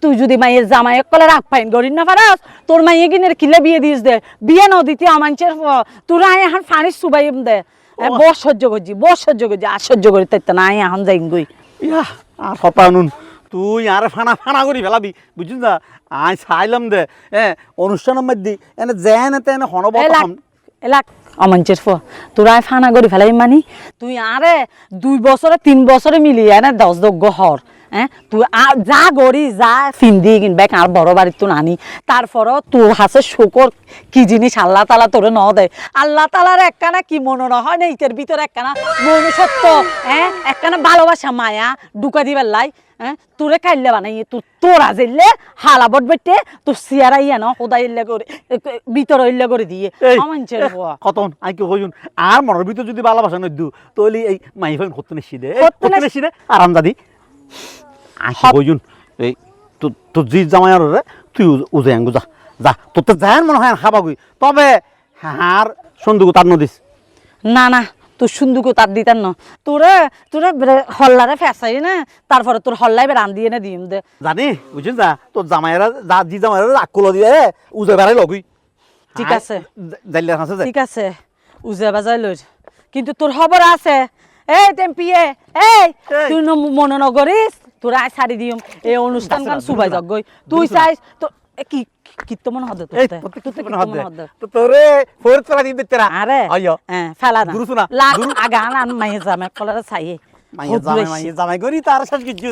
তুই যদি মাইয়ের জামাই কলে রাগ ফাইন করিস না পারাস তোর মাইয়ে কিনের কিলে বিয়ে দিস দে বিয়ে ন দিতে আমাঞ্চের তোরা এখন ফানি সুবাইম দে বস সহ্য করছি আর সহ্য করি তাই না এখন যাইম গই ইয়া আর হতানুন তুই আর ফানা ফানা করি ফেলাবি বুঝছিস না আই চাইলাম দে অনুষ্ঠানের মধ্যে এনে যেন তেন হনবত এলাক অমাঞ্চের তোরা ফানা করি ফেলাই মানি তুই আরে 2 বছরে 3 বছরে মিলিয়ে না 10 যোগ্য হর তুই যা গড়ি যা ফিন্দি কিনবে আর বড় বাড়ির তো নানি তারপরও তোর হাসে শুকর কি জিনিস আল্লাহ তালা তোরে ন দেয় আল্লাহ তালার একখানা কি মনে হয় না ইটের ভিতরে একখানা মনুষ্যত্ব একখানা ভালোবাসা মায়া ঢুকা দিবার লাই তোরে খাইলে বানাই তোরা যেলে হালাবট বেটে তোর সিয়ারা ইয়া ন সদাই ইল্লে করে ভিতরে ইল্লে করে দিয়ে কতন আই কি কইন আর মনের ভিতর যদি ভালোবাসা নইদু তইলি এই মাই ফাইন হতে নিছিদে আরাম দাদি আই কি কইন এই তো জি জামাই আর রে তুই উজে আঙ্গু যা যা তোর তো জান মনে হয় খাবা গই তবে হার সন্দুক তার নদিস না তোর সুন্দুকো তার দিতাম না তোরা হল্লারে ফেসাই না তারপরে তোর হল্লাই রান দিয়ে না দিম দে জানি বুঝছেন যা তোর জামাইরা যা জি জামাইরা রাকুলো দিয়ে উজে বেড়াই লগই ঠিক আছে জাইলে আছে ঠিক আছে উজে বাজাই লই কিন্তু তোর খবর আছে এই টেম্পিয়ে এই তুই মনে নগরিস তোরা ছাড়ি দিম এই অনুষ্ঠান কান সুবাই যাক গই তুই চাইস তো কি কিত্ত মনে হদ তো তোরে ফোরত ফেলা দিন তেরা আরে আইয়ো ফেলা না গুরুসুনা আগা আন মাইয়ে জামে কলারে চাইয়ে মাইয়ে জামাই গরি তার শেষ কিছু